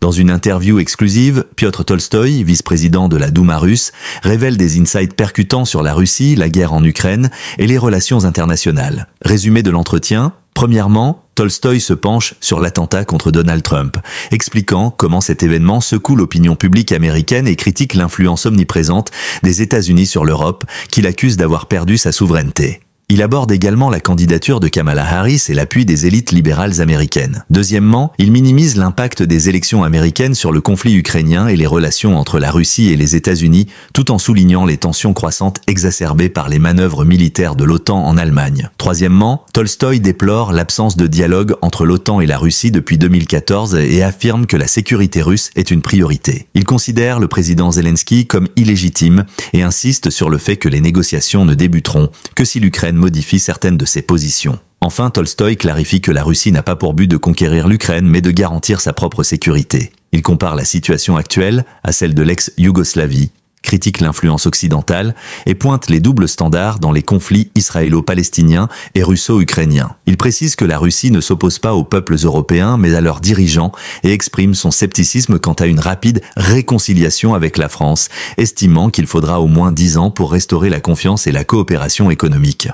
Dans une interview exclusive, Piotr Tolstoï, vice-président de la Douma russe, révèle des insights percutants sur la Russie, la guerre en Ukraine et les relations internationales. Résumé de l'entretien, premièrement, Tolstoï se penche sur l'attentat contre Donald Trump, expliquant comment cet événement secoue l'opinion publique américaine et critique l'influence omniprésente des États-Unis sur l'Europe, qu'il accuse d'avoir perdu sa souveraineté. Il aborde également la candidature de Kamala Harris et l'appui des élites libérales américaines. Deuxièmement, il minimise l'impact des élections américaines sur le conflit ukrainien et les relations entre la Russie et les États-Unis, tout en soulignant les tensions croissantes exacerbées par les manœuvres militaires de l'OTAN en Allemagne. Troisièmement, Tolstoï déplore l'absence de dialogue entre l'OTAN et la Russie depuis 2014 et affirme que la sécurité russe est une priorité. Il considère le président Zelensky comme illégitime et insiste sur le fait que les négociations ne débuteront que si l'Ukraine modifie certaines de ses positions. Enfin, Tolstoï clarifie que la Russie n'a pas pour but de conquérir l'Ukraine, mais de garantir sa propre sécurité. Il compare la situation actuelle à celle de l'ex-Yougoslavie, critique l'influence occidentale et pointe les doubles standards dans les conflits israélo-palestiniens et russo-ukrainiens. Il précise que la Russie ne s'oppose pas aux peuples européens, mais à leurs dirigeants, et exprime son scepticisme quant à une rapide réconciliation avec la France, estimant qu'il faudra au moins 10 ans pour restaurer la confiance et la coopération économique.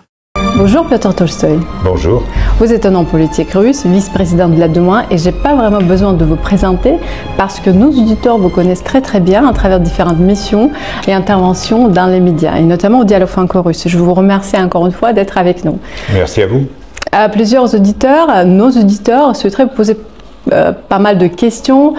Bonjour Piotr Tolstoï. Bonjour. Vous êtes un homme politique russe, vice-président de la Douma, et j'ai pas vraiment besoin de vous présenter parce que nos auditeurs vous connaissent très bien à travers différentes missions et interventions dans les médias, et notamment au Dialogue franco-russe. Je vous remercie encore une fois d'être avec nous. Merci à vous. Plusieurs auditeurs, nos auditeurs souhaiteraient vous poser pas mal de questions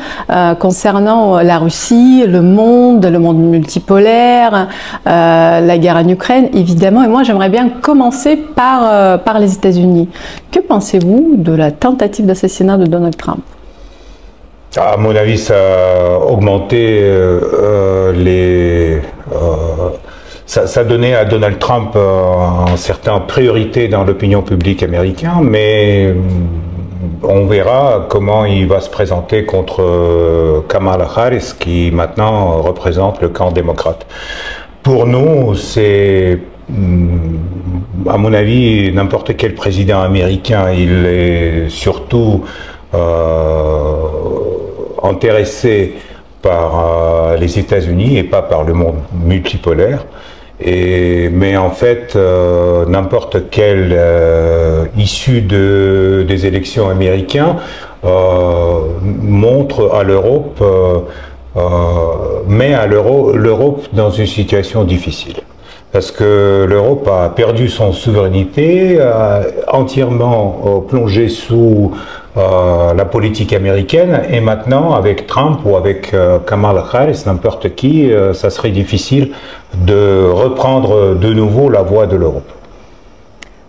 concernant la Russie, le monde multipolaire, la guerre en Ukraine, évidemment. Et moi, j'aimerais bien commencer par les États-Unis. Que pensez-vous de la tentative d'assassinat de Donald Trump? À mon avis, ça a augmenté ça donnait à Donald Trump une certaine priorité dans l'opinion publique américaine, mais on verra comment il va se présenter contre Kamala Harris, qui maintenant représente le camp démocrate. Pour nous, c'est, à mon avis, n'importe quel président américain, il est surtout intéressé par les États-Unis et pas par le monde multipolaire. Mais en fait, n'importe quelle issue des élections américaines montre à l'Europe, met à l'Europe dans une situation difficile. Parce que l'Europe a perdu son souveraineté, entièrement plongée sous la politique américaine, et maintenant avec Trump ou avec Kamala Harris, n'importe qui, ça serait difficile de reprendre de nouveau la voie de l'Europe.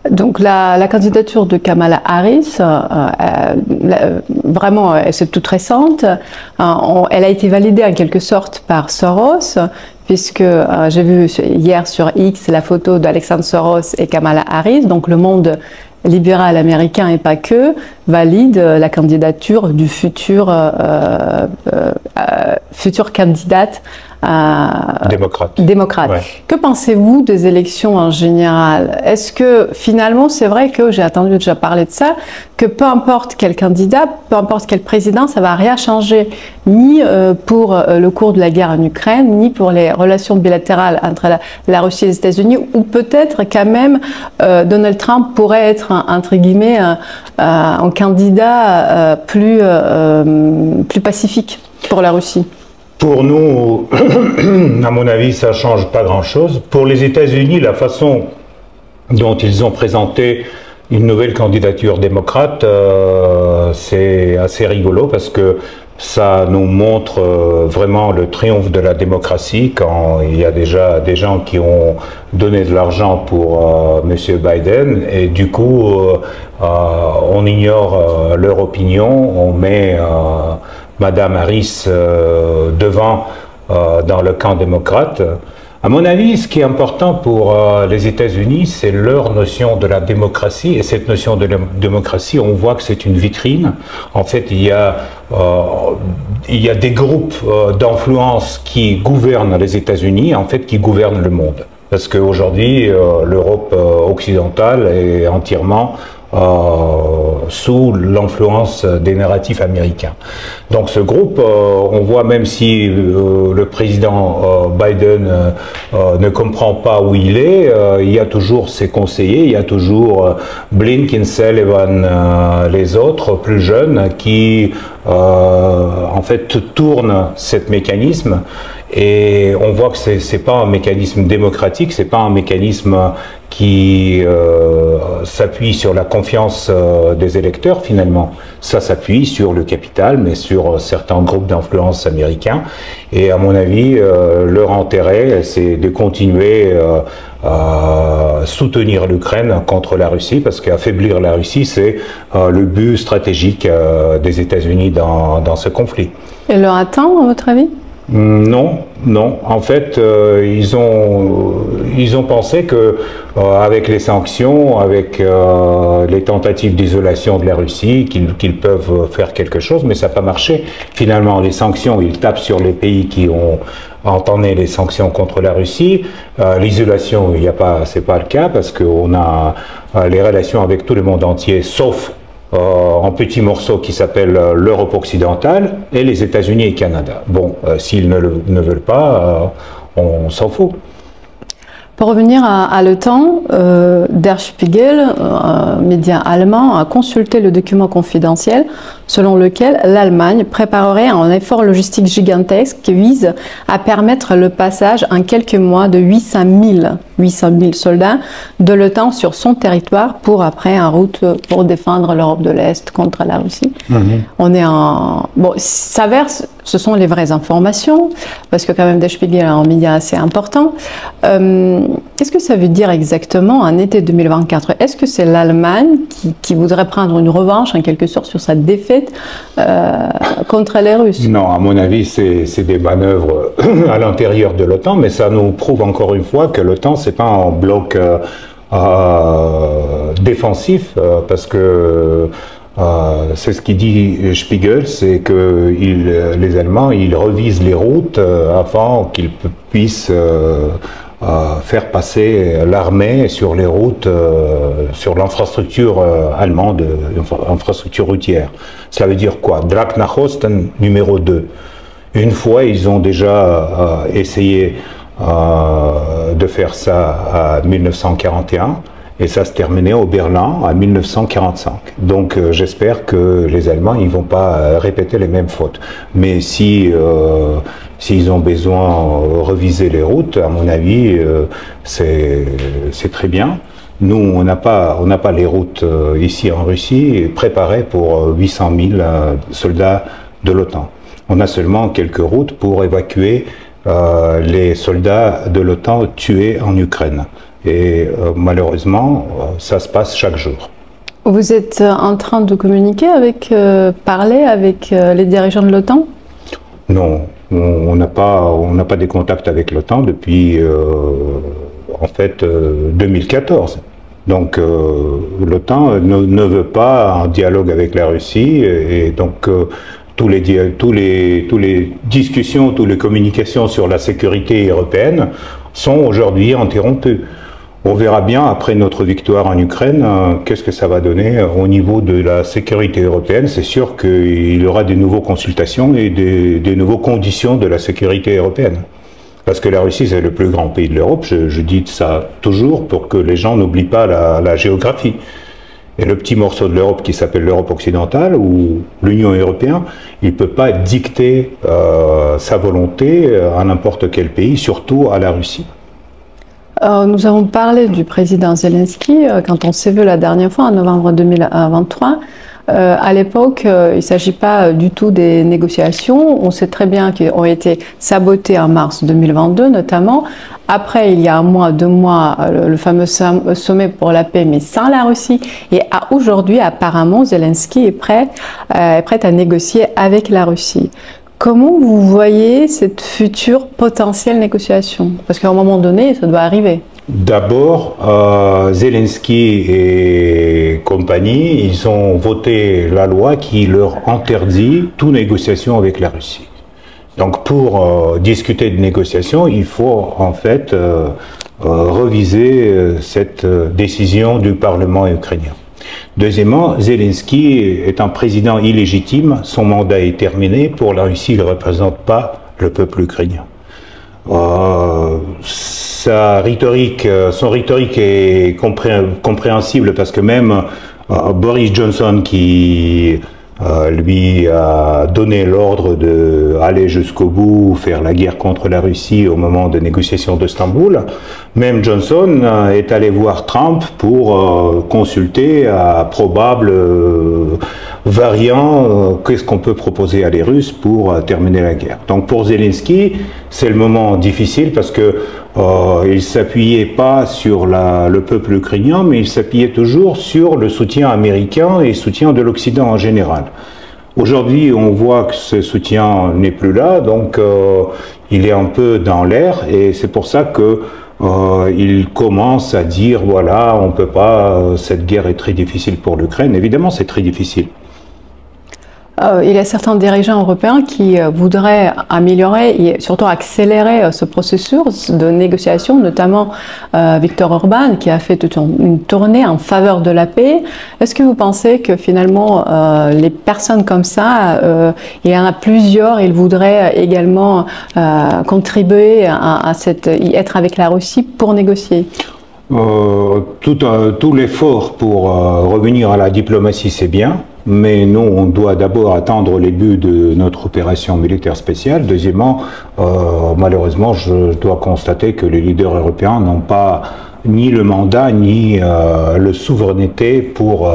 Donc la candidature de Kamala Harris, vraiment, c'est toute récente. Elle a été validée en quelque sorte par Soros, puisque j'ai vu hier sur X la photo d'Alexandre Soros et Kamala Harris, donc le monde libéral américain et pas que, valide la candidature du future candidate démocrate. Ouais. Que pensez-vous des élections en général? Est-ce que finalement, c'est vrai que j'ai entendu déjà parler de ça, que peu importe quel candidat, peu importe quel président, ça va rien changer, ni pour le cours de la guerre en Ukraine, ni pour les relations bilatérales entre la Russie et les États-Unis, ou peut-être quand même Donald Trump pourrait être, entre guillemets, un candidat plus pacifique pour la Russie? Pour nous, à mon avis, ça ne change pas grand-chose. Pour les États-Unis, la façon dont ils ont présenté une nouvelle candidature démocrate, c'est assez rigolo parce que ça nous montre vraiment le triomphe de la démocratie quand il y a déjà des gens qui ont donné de l'argent pour M. Biden, et du coup, on ignore leur opinion, on met Madame Harris devant dans le camp démocrate. À mon avis, ce qui est important pour les États-Unis, c'est leur notion de la démocratie. Et cette notion de la démocratie, on voit que c'est une vitrine. En fait, il y a des groupes d'influence qui gouvernent les États-Unis, en fait, qui gouvernent le monde. Parce qu'aujourd'hui, l'Europe occidentale est entièrement sous l'influence des narratifs américains. Donc ce groupe, on voit même si le président Biden ne comprend pas où il est, il y a toujours ses conseillers, il y a toujours Blinken, Sullivan, les autres plus jeunes qui en fait tournent ce mécanisme. Et on voit que c'est pas un mécanisme démocratique, c'est pas un mécanisme qui s'appuie sur la confiance des électeurs finalement. Ça s'appuie sur le capital, mais sur certains groupes d'influence américains. Et à mon avis, leur intérêt, c'est de continuer à soutenir l'Ukraine contre la Russie, parce qu'affaiblir la Russie, c'est le but stratégique des États-Unis dans ce conflit. Et leur attend, à votre avis ? Non, non. En fait, ils ont pensé que avec les sanctions, avec les tentatives d'isolation de la Russie, qu'ils peuvent faire quelque chose, mais ça n'a pas marché. Finalement, les sanctions, ils tapent sur les pays qui ont entamé les sanctions contre la Russie. L'isolation, c'est pas le cas, parce qu'on a les relations avec tout le monde entier, sauf un petit morceau qui s'appelle l'Europe occidentale et les États-Unis et Canada. Bon, s'ils ne veulent pas, on s'en fout. Pour revenir à l'OTAN, Der Spiegel, un média allemand, a consulté le document confidentiel selon lequel l'Allemagne préparerait un effort logistique gigantesque qui vise à permettre le passage en quelques mois de 800 000 soldats de l'OTAN sur son territoire pour après en route pour défendre l'Europe de l'Est contre la Russie. On est en... Bon, ça verse, ce sont les vraies informations, parce que quand même Der Spiegel est un média assez important. Qu'est-ce que ça veut dire exactement en été 2024? Est-ce que c'est l'Allemagne qui voudrait prendre une revanche en quelque sorte sur sa défaite contre les Russes? Non, à mon avis, c'est des manœuvres à l'intérieur de l'OTAN, mais ça nous prouve encore une fois que l'OTAN, c'est pas un bloc défensif, parce que c'est ce qui dit Spiegel, c'est que les Allemands, ils revisent les routes afin qu'ils puissent faire passer l'armée sur les routes, sur l'infrastructure allemande, infrastructure routière. Cela veut dire quoi? Drac nach Osten numéro 2. Une fois, ils ont déjà essayé de faire ça en 1941, et ça se terminait au Berlin en 1945. Donc j'espère que les Allemands ils vont pas répéter les mêmes fautes. Mais si s'ils ont besoin de reviser les routes, à mon avis, c'est très bien. Nous, on n'a pas les routes ici en Russie préparées pour 800 000 soldats de l'OTAN. On a seulement quelques routes pour évacuer les soldats de l'OTAN tués en Ukraine. Et malheureusement, ça se passe chaque jour. Vous êtes en train de communiquer parler avec les dirigeants de l'OTAN? Non, on n'a pas des contacts avec l'OTAN depuis en fait 2014. Donc l'OTAN ne veut pas un dialogue avec la Russie, et donc tous les discussions, toutes les communications sur la sécurité européenne sont aujourd'hui interrompues. On verra bien après notre victoire en Ukraine, qu'est-ce que ça va donner au niveau de la sécurité européenne. C'est sûr qu'il y aura des nouvelles consultations et des nouvelles conditions de la sécurité européenne. Parce que la Russie, c'est le plus grand pays de l'Europe, je dis ça toujours pour que les gens n'oublient pas la géographie. Et le petit morceau de l'Europe qui s'appelle l'Europe occidentale ou l'Union européenne, il ne peut pas dicter sa volonté à n'importe quel pays, surtout à la Russie. Nous avons parlé du président Zelensky quand on s'est vu la dernière fois en novembre 2023. À l'époque, il ne s'agit pas du tout des négociations. On sait très bien qu'elles ont été sabotées en mars 2022 notamment. Après, il y a un mois, 2 mois, le fameux sommet pour la paix, mais sans la Russie. Et aujourd'hui, apparemment, Zelensky est prêt à négocier avec la Russie. Comment vous voyez cette future potentielle négociation? Parce qu'à un moment donné, ça doit arriver. D'abord, Zelensky et compagnie, ils ont voté la loi qui leur interdit toute négociation avec la Russie. Donc pour discuter de négociation, il faut en fait reviser cette décision du Parlement ukrainien. Deuxièmement, Zelensky est un président illégitime, son mandat est terminé. Pour la Russie, il ne représente pas le peuple ukrainien. Son rhétorique est compréhensible parce que même Boris Johnson, qui lui a donné l'ordre d'aller jusqu'au bout, faire la guerre contre la Russie au moment des négociations d'Istanbul, même Johnson est allé voir Trump pour consulter à probable variant, qu'est-ce qu'on peut proposer à les Russes pour terminer la guerre. Donc pour Zelensky, c'est le moment difficile parce que il s'appuyait pas sur le peuple ukrainien, mais il s'appuyait toujours sur le soutien américain et le soutien de l'Occident en général. Aujourd'hui, on voit que ce soutien n'est plus là, donc il est un peu dans l'air, et c'est pour ça que il commence à dire voilà, on peut pas, cette guerre est très difficile pour l'Ukraine. Évidemment, c'est très difficile. Il y a certains dirigeants européens qui voudraient améliorer et surtout accélérer ce processus de négociation, notamment Viktor Orban qui a fait toute une tournée en faveur de la paix. Est-ce que vous pensez que finalement les personnes comme ça, il y en a plusieurs, ils voudraient également contribuer à être avec la Russie pour négocier? Tout l'effort pour revenir à la diplomatie, c'est bien. Mais nous, on doit d'abord attendre les buts de notre opération militaire spéciale. Deuxièmement, malheureusement, je dois constater que les leaders européens n'ont pas ni le mandat, ni la souveraineté pour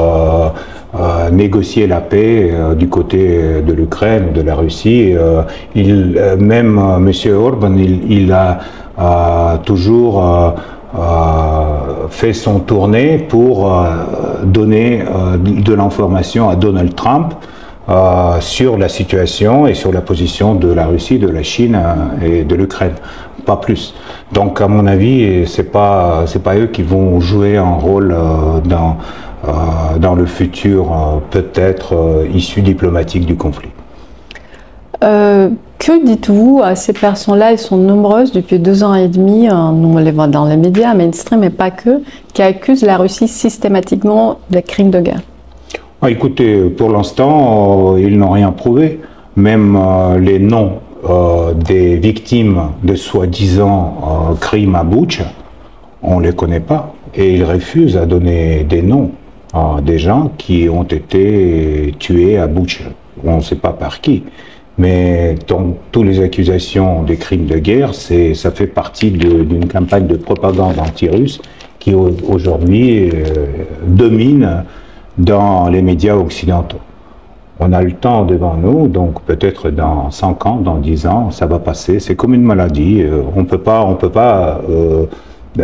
négocier la paix du côté de l'Ukraine, de la Russie. Même M. Orban, il a toujours fait son tournée pour donner de l'information à Donald Trump sur la situation et sur la position de la Russie, de la Chine et de l'Ukraine, pas plus. Donc à mon avis, c'est pas eux qui vont jouer un rôle dans le futur peut-être issue diplomatique du conflit. Que dites-vous à ces personnes-là? Elles sont nombreuses depuis 2 ans et demi, nous on les voit dans les médias mainstream, mais pas que, qui accusent la Russie systématiquement de crimes de guerre. Écoutez, pour l'instant, ils n'ont rien prouvé. Même les noms des victimes de soi-disant crimes à Boutcha, on ne les connaît pas. Et ils refusent à donner des noms des gens qui ont été tués à Boutcha. On ne sait pas par qui. Mais dans toutes les accusations des crimes de guerre, ça fait partie d'une campagne de propagande anti-russe qui aujourd'hui domine dans les médias occidentaux. On a le temps devant nous, donc peut-être dans 5 ans, dans 10 ans, ça va passer. C'est comme une maladie. On peut pas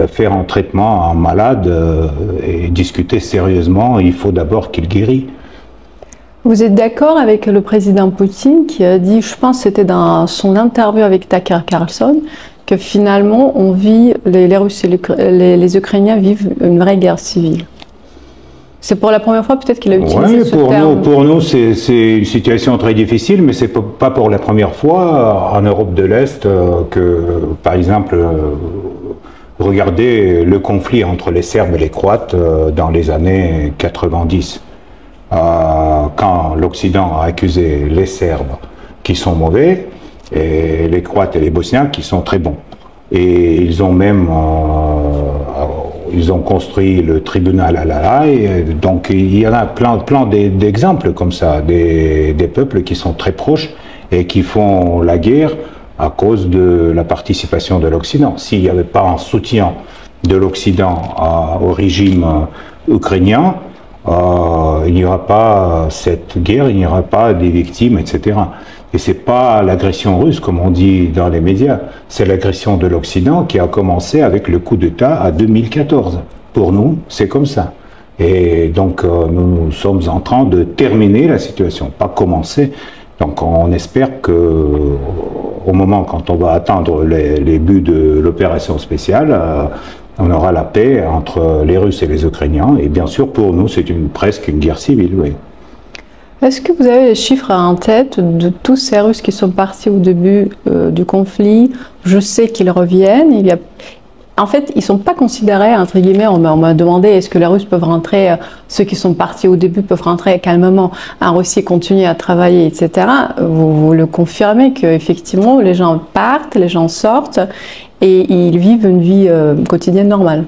faire un traitement à un malade et discuter sérieusement. Il faut d'abord qu'il guérisse. Vous êtes d'accord avec le président Poutine qui a dit, je pense que c'était dans son interview avec Tucker Carlson, que finalement on vit, les Russes et les Ukrainiens vivent une vraie guerre civile? C'est pour la première fois peut-être qu'il a utilisé ce terme. Pour nous c'est une situation très difficile, mais c'est pas pour la première fois en Europe de l'Est que, par exemple, regardez le conflit entre les Serbes et les Croates dans les années 90. Quand l'Occident a accusé les Serbes qui sont mauvais et les Croates et les Bosniens qui sont très bons. Et ils ont même ils ont construit le tribunal à La Haye. Donc il y en a plein d'exemples comme ça, des peuples qui sont très proches et qui font la guerre à cause de la participation de l'Occident. S'il n'y avait pas un soutien de l'Occident au régime ukrainien, il n'y aura pas cette guerre, il n'y aura pas des victimes, etc. Et c'est pas l'agression russe, comme on dit dans les médias, c'est l'agression de l'Occident qui a commencé avec le coup d'État à 2014. Pour nous, c'est comme ça. Et donc, nous sommes en train de terminer la situation, pas commencer. Donc, on espère que, au moment quand on va atteindre les buts de l'opération spéciale, on aura la paix entre les Russes et les Ukrainiens. Et bien sûr, pour nous, c'est presque une guerre civile, oui. Est-ce que vous avez les chiffres en tête de tous ces Russes qui sont partis au début du conflit? Je sais qu'ils reviennent. Il y a en fait, ils sont pas considérés, entre guillemets, on m'a demandé est-ce que les Russes peuvent rentrer, ceux qui sont partis au début peuvent rentrer calmement en Russie, continuer à travailler, etc. Vous le confirmez qu'effectivement, les gens partent, les gens sortent et ils vivent une vie quotidienne normale.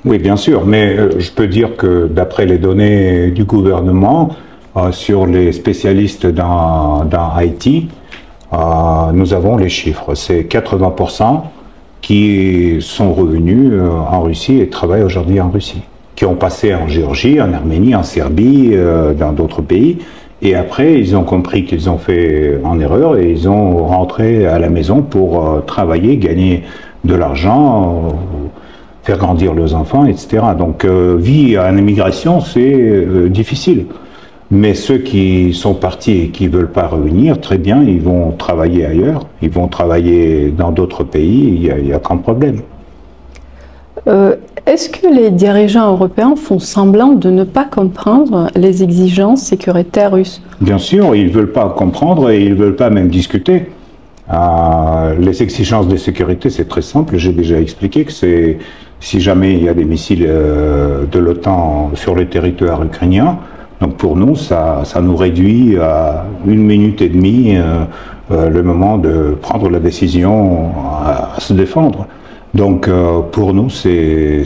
Oui, bien sûr, mais je peux dire que d'après les données du gouvernement sur les spécialistes dans Haïti, nous avons les chiffres. C'est 80% qui sont revenus en Russie et travaillent aujourd'hui en Russie, qui ont passé en Géorgie, en Arménie, en Serbie, dans d'autres pays. Et après, ils ont compris qu'ils ont fait en erreur et ils ont rentré à la maison pour travailler, gagner de l'argent, faire grandir leurs enfants, etc. Donc, vie en immigration, c'est difficile. Mais ceux qui sont partis et qui ne veulent pas revenir, très bien, ils vont travailler ailleurs, ils vont travailler dans d'autres pays, il n'y a aucun problème. Est-ce que les dirigeants européens font semblant de ne pas comprendre les exigences sécuritaires russes? Bien sûr, ils ne veulent pas comprendre et ils ne veulent pas même discuter. Les exigences de sécurité, c'est très simple, j'ai déjà expliqué que c'est si jamais il y a des missiles de l'OTAN sur le territoire ukrainien, donc pour nous, ça nous réduit à 1 minute et demie le moment de prendre la décision à se défendre. Donc pour nous, c'est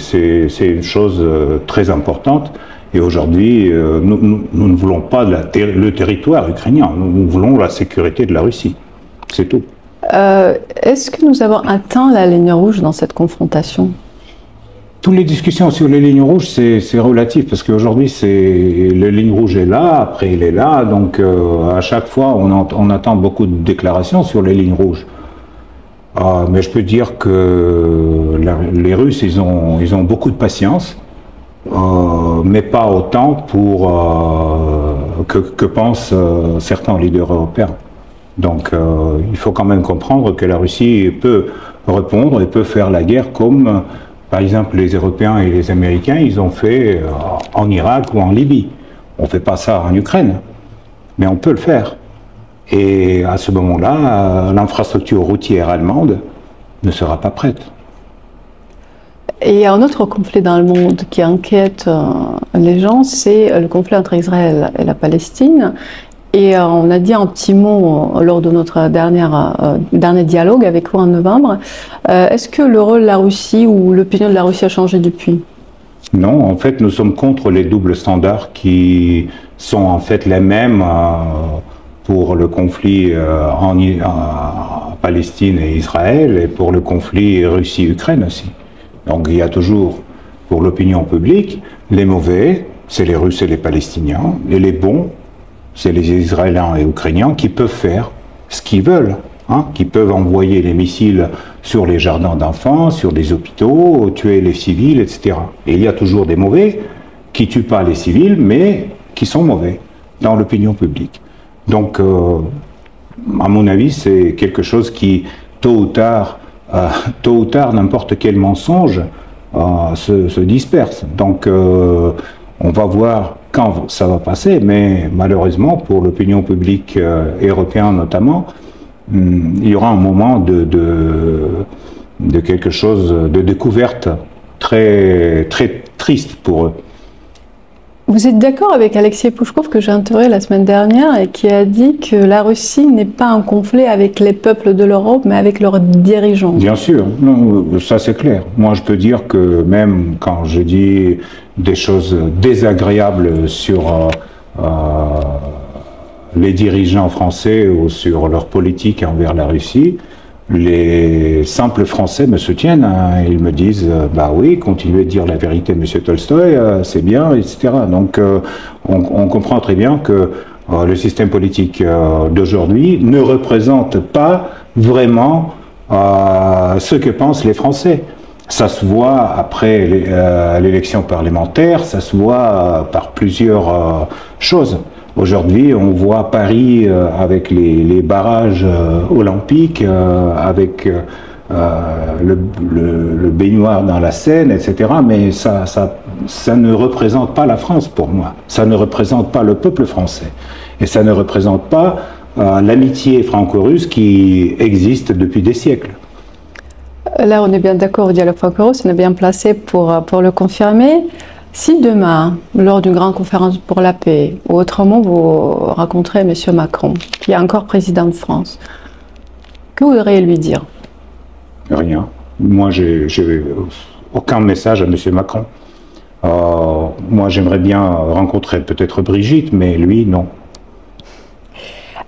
une chose très importante. Et aujourd'hui, nous ne voulons pas le territoire ukrainien, nous voulons la sécurité de la Russie. C'est tout. Est-ce que nous avons atteint la ligne rouge dans cette confrontation? Toutes les discussions sur les lignes rouges, c'est relatif, parce qu'aujourd'hui, la ligne rouge est là, après il est là, donc à chaque fois, on attend beaucoup de déclarations sur les lignes rouges. Mais je peux dire que les Russes, ils ont beaucoup de patience, mais pas autant que pensent certains leaders européens. Donc il faut quand même comprendre que la Russie peut répondre et peut faire la guerre comme, par exemple, les Européens et les Américains, ils ont fait en Irak ou en Libye. On ne fait pas ça en Ukraine, mais on peut le faire. Et à ce moment-là, l'infrastructure routière allemande ne sera pas prête. Et il y a un autre conflit dans le monde qui inquiète les gens, c'est le conflit entre Israël et la Palestine. Et on a dit un petit mot lors de notre dernier dialogue avec vous en novembre. Est-ce que le rôle de la Russie ou l'opinion de la Russie a changé depuis? Non, en fait, nous sommes contre les doubles standards qui sont en fait les mêmes pour le conflit en Palestine et Israël et pour le conflit Russie-Ukraine aussi. Donc il y a toujours, pour l'opinion publique, les mauvais, c'est les Russes et les Palestiniens, et les bons, c'est les Israéliens et Ukrainiens qui peuvent faire ce qu'ils veulent, qui peuvent envoyer les missiles sur les jardins d'enfants, sur les hôpitaux, tuer les civils, etc. Et il y a toujours des mauvais qui ne tuent pas les civils, mais qui sont mauvais dans l'opinion publique. Donc, à mon avis, c'est quelque chose qui, tôt ou tard, n'importe quel mensonge se disperse. Donc, on va voir quand ça va passer, mais malheureusement, pour l'opinion publique européenne notamment, il y aura un moment de quelque chose, de découverte très, très triste pour eux. Vous êtes d'accord avec Alexei Pouchkov que j'ai interrogé la semaine dernière et qui a dit que la Russie n'est pas en conflit avec les peuples de l'Europe, mais avec leurs dirigeants? Bien sûr, ça c'est clair. Moi je peux dire que même quand je dis des choses désagréables sur les dirigeants français ou sur leur politique envers la Russie, les simples Français me soutiennent, ils me disent bah oui, continuez de dire la vérité, Monsieur Tolstoï, c'est bien, etc. Donc on comprend très bien que le système politique d'aujourd'hui ne représente pas vraiment ce que pensent les Français. Ça se voit après l'élection parlementaire, ça se voit par plusieurs choses. Aujourd'hui, on voit Paris avec les barrages olympiques, avec le baignoire dans la Seine, etc. Mais ça ne représente pas la France pour moi. Ça ne représente pas le peuple français. Et ça ne représente pas l'amitié franco-russe qui existe depuis des siècles. Là, on est bien d'accord au dialogue franco-russe, on est bien placé pour le confirmer. Si demain, lors d'une grande conférence pour la paix, ou autrement vous rencontrez M. Macron, qui est encore président de France, que vous voudriez lui dire? Rien. Moi, j'ai aucun message à M. Macron. Moi, j'aimerais bien rencontrer peut-être Brigitte, mais lui, non.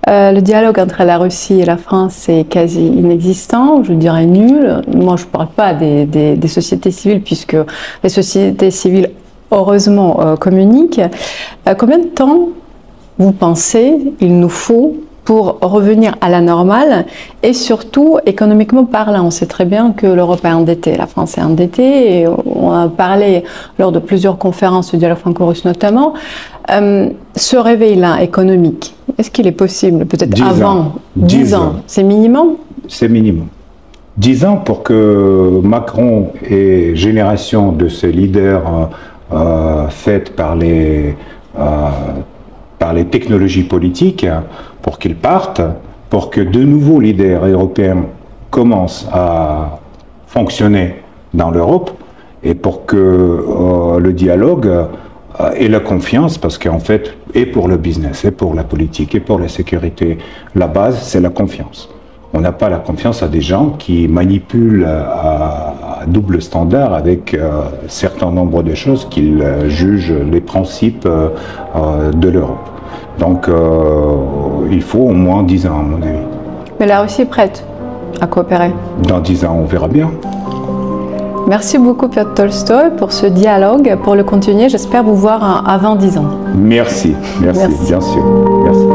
Le dialogue entre la Russie et la France est quasi inexistant, je dirais nul. Moi, je ne parle pas des sociétés civiles, puisque les sociétés civiles, heureusement, communiquent. Combien de temps, vous pensez, il nous faut pour revenir à la normale, et surtout économiquement parlant? On sait très bien que l'Europe est endettée, la France est endettée, et on a parlé lors de plusieurs conférences du dialogue franco-russe notamment. Ce réveil-là économique, est-ce qu'il est possible peut-être avant 10 ans? C'est minimum? C'est minimum. 10 ans pour que Macron et génération de ces leaders faits par les technologies politiques, pour qu'ils partent, pour que de nouveaux leaders européens commencent à fonctionner dans l'Europe, et pour que le dialogue et la confiance, parce qu'en fait, et pour le business, et pour la politique, et pour la sécurité, la base, c'est la confiance. On n'a pas la confiance à des gens qui manipulent à double standard avec certain nombre de choses qu'ils jugent les principes de l'Europe. Donc, il faut au moins 10 ans, à mon avis. Mais la Russie est prête à coopérer? Dans 10 ans, on verra bien. Merci beaucoup, Piotr Tolstoï, pour ce dialogue. Pour le continuer, j'espère vous voir avant 10 ans. Merci, bien sûr. Merci.